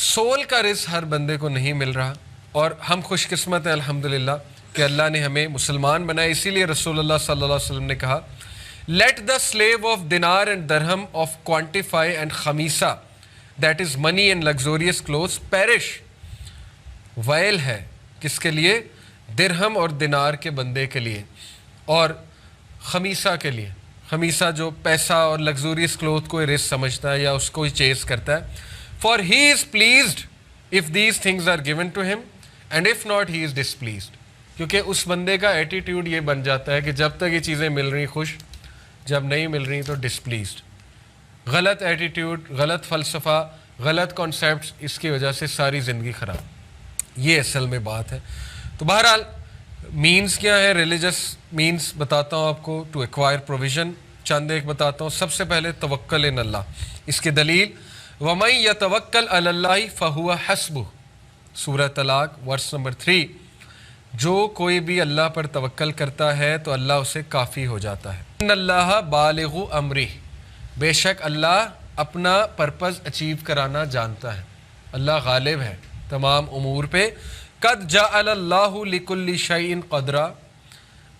Civil کا رزق ہر بندے کو نہیں مل رہا، اور ہم خوش قسمت ہیں الحمدللہ کہ اللہ نے ہمیں مسلمان بنائے. اسی لیے رسول اللہ صلی اللہ علیہ وسلم نے کہا let the slave of dinar and dirham of quantify and خمیسہ that is money and luxurious clothes perish. Well ہے کس کے لیے؟ درہم اور دینار کے بندے کے لیے، اور خمیسہ کے لیے. خمیسہ جو پیسہ اور لگزوریس کلوتھ کو رزق سمجھتا ہے یا اس کو ہی چیز کرتا ہے. For he is pleased if these things are given to him and if not he is displeased. کیونکہ اس بندے کا ایٹیٹیوڈ یہ بن جاتا ہے کہ جب تک یہ چیزیں مل رہی خوش، جب نہیں مل رہی تو ڈسپلیزڈ. غلط ایٹیٹیوڈ، غلط فلسفہ، غلط کانسیپٹس، اس کی وجہ سے ساری زندگی خراب. یہ اصل میں بات ہے. تو بہرحال مینز کیا ہے؟ ریلیجس مینز بتاتا ہوں آپ کو ٹو ایکوائر پروویژن. چند ایک بتاتا ہوں. سب سے پہلے توکل ان اللہ. اس کی دلیل وَمَن يَتَوَكَّلْ عَلَى اللَّهِ فَهُوَ حَسْبُهُ، سورہ طلاق ورس نمبر 3. جو کوئی بھی اللہ پر توکل کرتا ہے تو اللہ اسے کافی ہو جاتا ہے. ان اللہ بالغ امرہ، بے شک اللہ اپنا پرپز اچیو کرانا جانتا ہے. اللہ غالب ہے تمام امور پہ. قد جعل اللہ لکل شیء قدرا،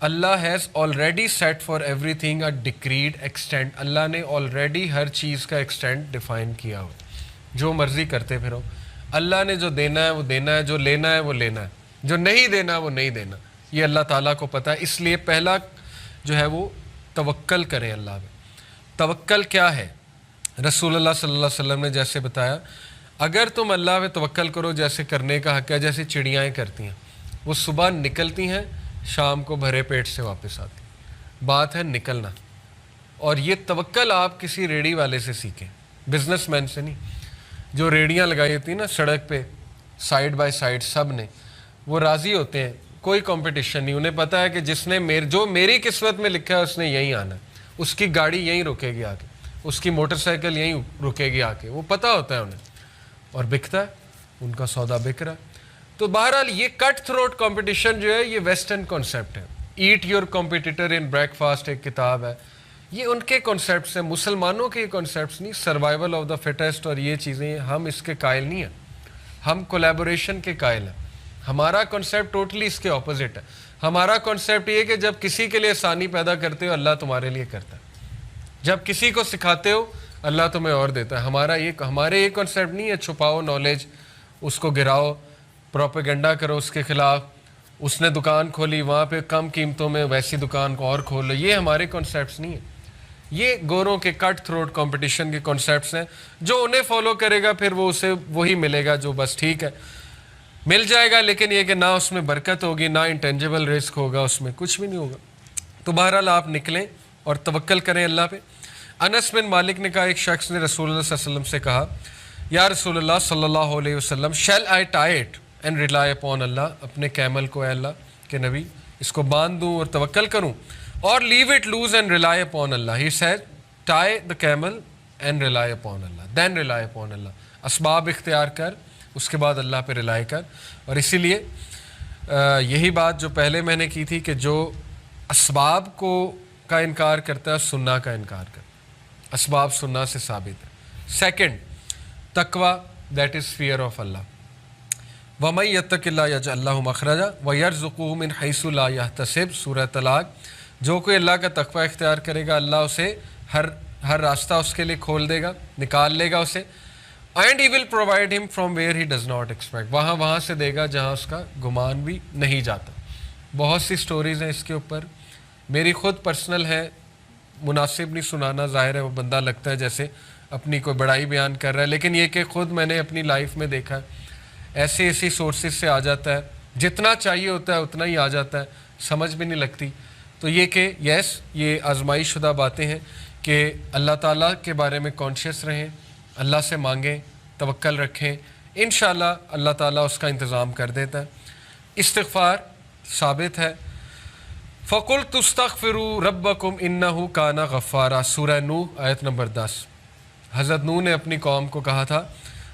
اللہ has already set for everything a decreed extent. اللہ نے آلریڈی ہر چیز کا ایکسٹینٹ ڈیفائن کیا ہو. جو مرضی کرتے پھرو، اللہ نے جو دینا ہے وہ دینا ہے، جو لینا ہے وہ لینا ہے، جو نہیں دینا وہ نہیں دینا. یہ اللہ تعالیٰ کو پتہ ہے. اس لیے پہلا جو ہے وہ توکل کریں اللہ پہ. توکل کیا ہے؟ رسول اللہ صلی اللہ علیہ وسلم نے جیسے بتایا، اگر تم اللہ پہ توکل کرو جیسے کرنے کا حق ہے، جیسے چڑیاں کرتی ہیں. وہ صبح نکلتی ہیں، شام کو بھرے پیٹ سے واپس آتی. بات ہے نکلنا. اور یہ توکل آپ کسی ریڑھی والے سے سیکھیں، بزنس مین سے نہیں. جو ریڑیاں لگائی ہوتی ہیں نا سڑک پہ سائڈ بائی سائڈ، سب نے وہ راضی ہوتے ہیں، کوئی کمپٹیشن نہیں. انہیں پتہ ہے کہ جس نے جو میری قسمت میں لکھا ہے اس نے یہیں آنا ہے. اس کی گاڑی یہیں رکے گی آ کے، اس کی موٹر سائیکل یہیں رکے گی آ کے. وہ پتہ ہوتا ہے انہیں، اور بکتا ہے، ان کا سودا بک رہا ہے. تو بہرحال یہ کٹ تھروٹ کمپٹیشن جو ہے یہ ویسٹرن کانسیپٹ ہے. Eat your competitor in breakfast ایک کتاب ہے، یہ ان کے کانسیپٹس ہیں، مسلمانوں کے کانسیپٹس نہیں. سروائیول آف دا فٹیسٹ اور یہ چیزیں ہم اس کے قائل نہیں ہیں. ہم کولیبوریشن کے قائل ہیں. ہمارا کانسیپٹ ٹوٹلی اس کے اپوزٹ ہے. ہمارا کانسیپٹ یہ کہ جب کسی کے لیے آسانی پیدا کرتے ہو اللہ تمہارے لیے کرتا ہے. جب کسی کو سکھاتے ہو اللہ تمہیں اور دیتا ہے. ہمارے یہ کانسیپٹ نہیں ہے چھپاؤ نالج، اس کو گراؤ، پروپیگنڈا کرو اس کے خلاف. اس نے دکان کھولی وہاں پہ کم قیمتوں میں ویسی دکان کو اور کھولو. یہ ہمارے کانسیپٹس نہیں ہیں. یہ گوروں کے کٹ تھروٹ کمپٹیشن کے کانسیپٹس ہیں. جو انہیں فالو کرے گا پھر وہ اسے وہی ملے گا جو بس ٹھیک ہے مل جائے گا، لیکن یہ کہ نہ اس میں برکت ہوگی، نہ انٹینجیبل رزق ہوگا، اس میں کچھ بھی نہیں ہوگا. تو بہرحال آپ نکلیں اور توکل کریں اللہ پہ. انس بن مالک نے کہا ایک شخص نے رسول اللہ صلی اللہ علیہ وسلم سے کہا یا رسول اللہ صلی اللہ علیہ وسلم shall I tie it and rely upon اللہ، اپنے کیمل کو اے اللہ کے نبی اس کو باندھ دوں اور توکل کروں، اور leave it loose and rely upon اللہ. He said tie the camel and rely upon اللہ، دین ریلائی اپون اللہ. اسباب اختیار کر، اس کے بعد اللہ پہ ریلائی کر. اور اسی لیے یہی بات جو پہلے میں نے کی تھی کہ جو اسباب کا انکار کرتا ہے سننا کا انکار کرتا ہے. اسباب سننا سے ثابت ہے. سیکنڈ تقوی، دیٹ از فیئر آف اللہ. وَمَن يَتَّقِ اللَّهَ يَجْعَل لَّهُ مَخْرَجًا وَيَرْزُقْهُ مِنْ حَيْثُ لَا يَحْتَسِبُ، سورہ طلاق. جو کوئی اللہ کا تقوی اختیار کرے گا اللہ اسے ہر راستہ اس کے لیے کھول دے گا، نکال لے گا اسے. اینڈ ہی ول پرووائڈ ہم from where he does not expect, وہاں سے دے گا جہاں اس کا گمان بھی نہیں جاتا. بہت سی سٹوریز ہیں اس کے اوپر، میری خود پرسنل ہے، مناسب نہیں سنانا، ظاہر ہے وہ بندہ لگتا ہے جیسے اپنی کوئی بڑائی بیان کر رہا ہے، لیکن یہ کہ خود میں نے اپنی لائف میں دیکھا ہے ایسی سورسز سے آ جاتا ہے، جتنا چاہیے ہوتا ہے اتنا ہی آ جاتا ہے، سمجھ بھی نہیں لگتی. تو یہ کہ یس یہ آزمائی شدہ باتیں ہیں کہ اللہ تعالیٰ کے بارے میں کانشیس رہیں، اللہ سے مانگیں، توکل رکھیں، انشاءاللہ اللہ تعالیٰ اس کا انتظام کر دیتا ہے. استغفار ثابت ہے. فَقُلْتُ اسْتَغْفِرُوا رَبَّكُمْ إِنَّهُ كَانَ غَفَّارًا، سورہ نوح آیت نمبر 10. حضرت نوح نے اپنی قوم کو کہا تھا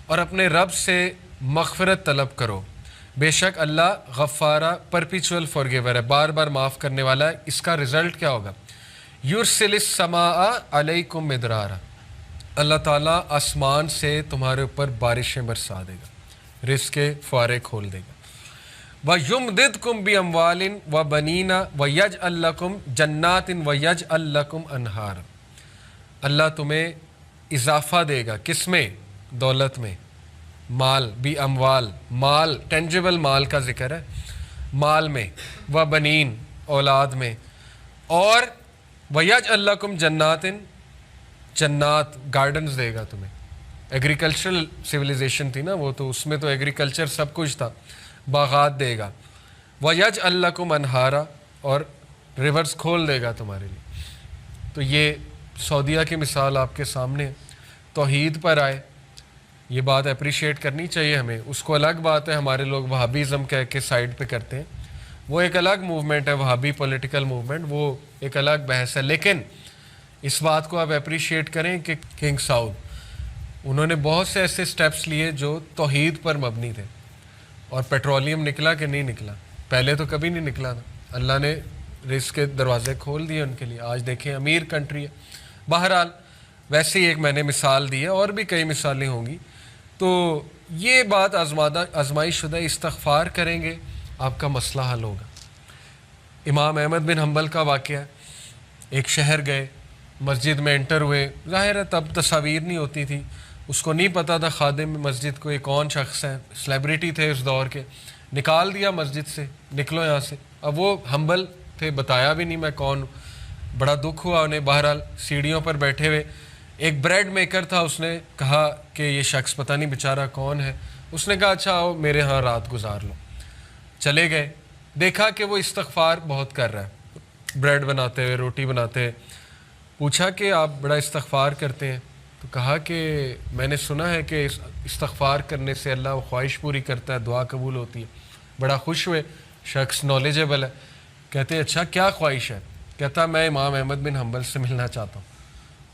اور اپنے رب سے مغفرت طلب کرو، بے شک اللہ غفارہ پرپیچول فارگیور ہے، بار بار معاف کرنے والا ہے. اس کا رزلٹ کیا ہوگا؟ یرسل السماء علیکم مدرارا، اللہ تعالیٰ آسمان سے تمہارے اوپر بارشیں برسا دے گا، رزق کے فوارے کھول دے گا۔ وَيُمْدِدْكُمْ بِأَمْوَالٍ وَبَنِينَ وَيَجْعَلْ لَكُمْ جَنَّاتٍ وَيَجْعَلْ لَكُمْ أَنْهَارًا، اللہ تمہیں اضافہ دے گا، کس میں؟ دولت میں، مال، بھی اموال، مال، ٹینجیبل مال کا ذکر ہے، مال میں، وَبَنِين، اولاد میں، اور وَيَجْعَلْ لَكُمْ جَنَّاتٍ، جنات، گارڈنز دے گا تمہیں۔ ایگریکلچرل سویلائزیشن تھی نا وہ، تو اس میں تو ایگریکلچر سب کچھ تھا، باغات دے گا۔ وَيَجْعَلْ لَكُمْ أَنْهَارًا، اور ریورز کھول دے گا تمہارے لیے۔ تو یہ سعودیہ کی مثال آپ کے سامنے ہے، توحید پر آئے، یہ بات اپریشیٹ کرنی چاہیے ہمیں۔ اس کو الگ بات ہے، ہمارے لوگ وہابیزم کہہ کے سائڈ پہ کرتے ہیں، وہ ایک الگ موومنٹ ہے، وہابی پولیٹیکل موومنٹ، وہ ایک الگ بحث ہے۔ لیکن اس بات کو آپ اپریشیٹ کریں کہ کنگ سعود، انہوں نے بہت سے ایسے سٹیپس لیے جو توحید پر مبنی تھے، اور پیٹرولیم نکلا کہ نہیں نکلا؟ پہلے تو کبھی نہیں نکلا تھا، اللہ نے رزق کے دروازے کھول دیے ان کے لیے، آج دیکھیں امیر کنٹری ہے۔ بہرحال ویسے ہی ایک میں نے مثال دی ہے، اور بھی کئی مثالیں ہوں گی۔ تو یہ بات آزمائش شدہ، استغفار کریں گے آپ کا مسئلہ حل ہوگا۔ امام احمد بن حنبل کا واقعہ ہے، ایک شہر گئے، مسجد میں انٹر ہوئے، ظاہر ہے تب تصاویر نہیں ہوتی تھی، اس کو نہیں پتہ تھا خادم مسجد کو یہ کون شخص ہے، سیلیبریٹی تھے اس دور کے، نکال دیا مسجد سے، نکلو یہاں سے۔ اب وہ ہمبل تھے، بتایا بھی نہیں میں کون ہوں، بڑا دکھ ہوا انہیں۔ بہرحال سیڑھیوں پر بیٹھے ہوئے ایک بریڈ میکر تھا، اس نے کہا کہ یہ شخص پتہ نہیں بیچارہ کون ہے، اس نے کہا اچھا آؤ میرے ہاں رات گزار لو۔ چلے گئے، دیکھا کہ وہ استغفار بہت کر رہا ہے، بریڈ بناتے ہوئے، روٹی بناتے ہوئے۔ پوچھا کہ آپ بڑا استغفار کرتے ہیں؟ تو کہا کہ میں نے سنا ہے کہ استغفار کرنے سے اللہ وہ خواہش پوری کرتا ہے، دعا قبول ہوتی ہے۔ بڑا خوش ہوئے، شخص نالجیبل ہے، کہتے ہیں اچھا کیا خواہش ہے؟ کہتا میں امام احمد بن حنبل سے ملنا چاہتا ہوں۔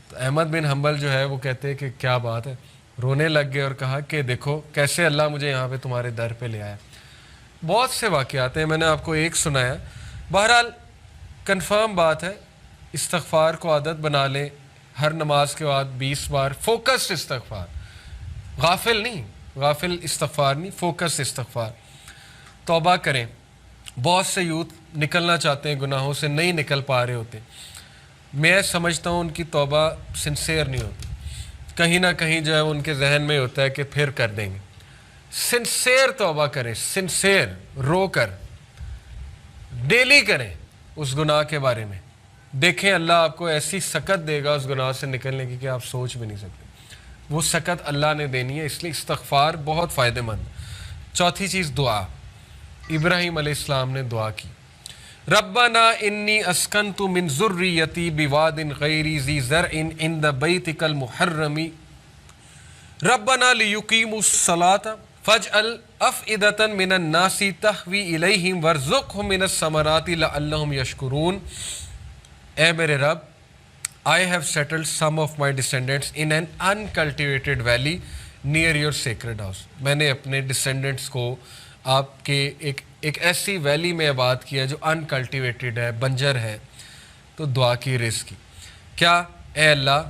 تو احمد بن حنبل جو ہے وہ کہتے ہیں کہ کیا بات ہے، رونے لگ گئے اور کہا کہ دیکھو کیسے اللہ مجھے یہاں پہ تمہارے در پہ لے آیا۔ بہت سے واقعات ہیں، میں نے آپ کو ایک سنایا۔ بہرحال کنفرم بات ہے، استغفار کو عادت بنا لیں، ہر نماز کے بعد 20 بار فوکسڈ استغفار، غافل نہیں، غافل استغفار نہیں، فوکس استغفار۔ توبہ کریں، بہت سے یوتھ نکلنا چاہتے ہیں گناہوں سے، نہیں نکل پا رہے ہوتے، میں سمجھتا ہوں ان کی توبہ سنسیئر نہیں ہوتی، کہیں نہ کہیں جو ہے ان کے ذہن میں ہوتا ہے کہ پھر کر دیں گے۔ سنسیئر توبہ کریں، سنسیئر، رو کر، ڈیلی کریں اس گناہ کے بارے میں، دیکھیں اللہ آپ کو ایسی سکت دے گا اس گناہ سے نکلنے کی کہ آپ سوچ بھی نہیں سکتے، وہ سکت اللہ نے دینی ہے، اس لیے استغفار بہت فائدہ مند۔ چوتھی چیز دعا، ابراہیم علیہ السلام نے دعا کی، ربنا انی اسکنت من ذریتی بواد غیر ذی زرع عند بیتک المحرم ربنا لیقیموا الصلاۃ فاجعل افئدة من الناس تہوی الیہم وارزقہم من الثمرات لعلہم یشکرون۔ اے میرے رب، I have settled some of my descendants in an uncultivated valley near your sacred house۔ میں نے اپنے ڈسینڈنٹس کو آپ کے ایک ایسی ویلی میں آباد کیا جو انکلٹیویٹڈ ہے، بنجر ہے۔ تو دعا کی، رزق کی، کیا اے اللہ،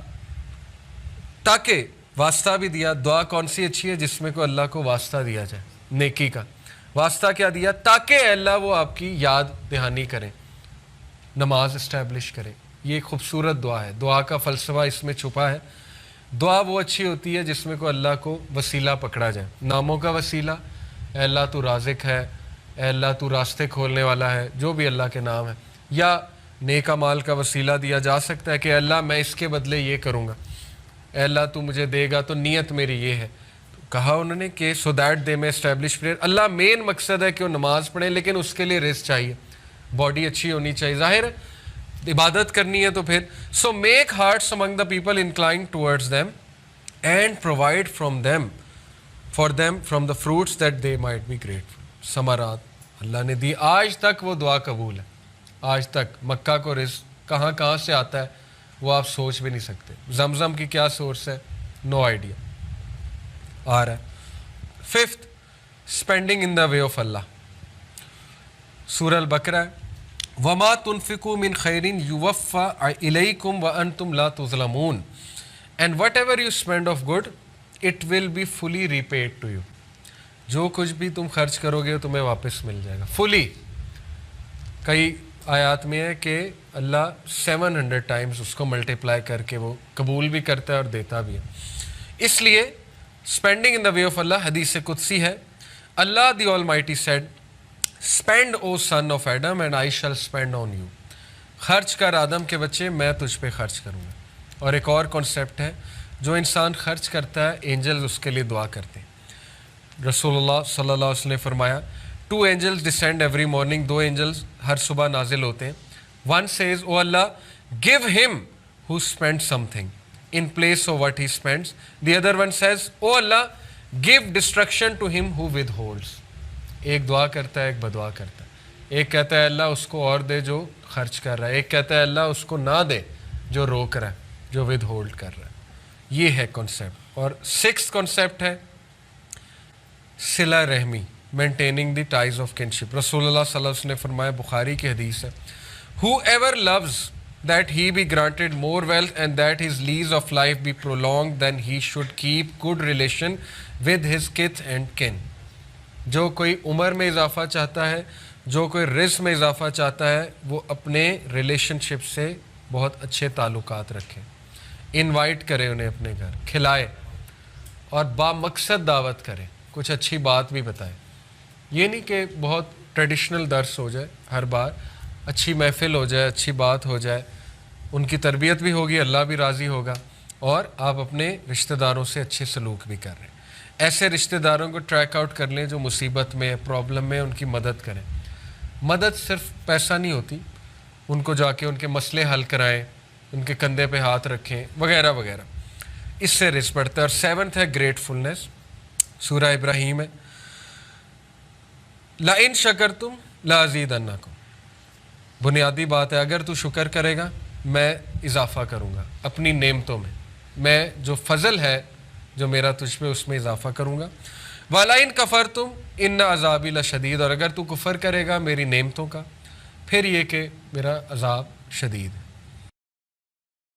تاکہ واسطہ بھی دیا۔ دعا کون سی اچھی ہے؟ جس میں کو اللہ کو واسطہ دیا جائے، نیکی کا واسطہ کیا دیا؟ تاکہ اے اللہ وہ آپ کی یاد دہانی کریں، نماز اسٹیبلش کریں۔ یہ ایک خوبصورت دعا ہے، دعا کا فلسفہ اس میں چھپا ہے۔ دعا وہ اچھی ہوتی ہے جس میں کو اللہ کو وسیلہ پکڑا جائے، ناموں کا وسیلہ، اے اللہ تو رازق ہے، اے اللہ تو راستے کھولنے والا ہے، جو بھی اللہ کے نام ہے، یا نیک اعمال کا وسیلہ دیا جا سکتا ہے کہ اے اللہ میں اس کے بدلے یہ کروں گا، اے اللہ تو مجھے دے گا تو نیت میری یہ ہے۔ تو کہا انہوں نے کہ سو دیٹ دے میں اسٹیبلش پریئر، اللہ مین مقصد ہے کہ وہ نماز پڑھیں، لیکن اس کے لیے رزق چاہیے، باڈی اچھی ہونی چاہیے، ظاہر ہے عبادت کرنی ہے تو پھر so make hearts among the people incline towards them and provide from them for them from the fruits that they might be grateful. ثمرات اللہ نے دی، آج تک وہ دعا قبول ہے، آج تک۔ مکہ کو رزق کہاں کہاں سے آتا ہے وہ آپ سوچ بھی نہیں سکتے، زمزم کی کیا سورس ہے، نو آئیڈیا، آ رہا ہے۔ Fifth, spending in the way of اللہ، سورہ البقرہ ہے، وَمَا تُنْفِقُوا مِنْ خَيْرٍ يُوَفَّى إِلَيْكُمْ وَأَنْتُمْ لَا تُظْلَمُونَ۔ And whatever you spend of good it will be fully repaid to you. جو کچھ بھی تم خرچ کرو گے تمہیں واپس مل جائے گا فلی. کئی آیات میں ہے کہ اللہ 700 ٹائمز اس کو ملٹیپلائی کر کے وہ قبول بھی کرتا ہے اور دیتا بھی ہے. اس لیے spending in the way of اللہ حدیث قدسی ہے. اللہ the almighty said spend O son of Adam and I shall spend on you. خرچ کر آدم کے بچے میں تجھ پہ خرچ کروں گا. اور ایک اور کانسیپٹ ہے جو انسان خرچ کرتا ہے اینجلز اس کے لیے دعا کرتے ہیں. رسول اللہ صلی اللہ علیہ وسلم نے فرمایا 2 angels descend every morning. 2 angels ہر صبح نازل ہوتے ہیں. One says, oh Allah, give him who spends something in place of what he spends. The other one says, oh Allah, give destruction to him who withholds. ایک دعا کرتا ہے ایک بدعا کرتا ہے. ایک کہتا ہے اللہ اس کو اور دے جو خرچ کر رہا ہے. ایک کہتا ہے اللہ اس کو نہ دے جو روک رہا ہے جو ود ہولڈ کر رہا ہے. یہ ہے کنسیپٹ. اور 6th کنسیپٹ ہے صلہ رحمی, maintaining the ties of kinship. رسول اللہ صلی اللہ علیہ وسلم نے فرمایا, بخاری کی حدیث ہے, whoever loves that he be granted more wealth and that his lease of life be prolonged, then he should keep good relation with his kith and kin. جو کوئی عمر میں اضافہ چاہتا ہے, جو کوئی رزق میں اضافہ چاہتا ہے, وہ اپنے ریلیشن شپ سے بہت اچھے تعلقات رکھے, انوائٹ کرے انہیں اپنے گھر, کھلائے اور بامقصد دعوت کرے, کچھ اچھی بات بھی بتائے. یہ نہیں کہ بہت ٹریڈیشنل درس ہو جائے ہر بار, اچھی محفل ہو جائے, اچھی بات ہو جائے, ان کی تربیت بھی ہوگی, اللہ بھی راضی ہوگا, اور آپ اپنے رشتہ داروں سے اچھے سلوک بھی کر رہے ہیں. ایسے رشتہ داروں کو ٹریک آؤٹ کر لیں جو مصیبت میں, پرابلم میں, ان کی مدد کریں. مدد صرف پیسہ نہیں ہوتی, ان کو جا کے ان کے مسئلے حل کرائیں, ان کے کندھے پہ ہاتھ رکھیں وغیرہ وغیرہ. اس سے رزق بڑھتا ہے. اور 7th ہے گریٹفلنس. سورہ ابراہیم ہے, لَإِن شَكَرْتُمْ لَأَزِيدَنَّكُمْ. بنیادی بات ہے, اگر تو شکر کرے گا میں اضافہ کروں گا اپنی نعمتوں میں, میں جو فضل ہے جو میرا تجھ پہ اس میں اضافہ کروں گا. وَلَئِن كَفَرْتُمْ إِنَّ عَذَابِي لَشَدِيدٌ. اور اگر تو کفر کرے گا میری نعمتوں کا, پھر یہ کہ میرا عذاب شدید ہے.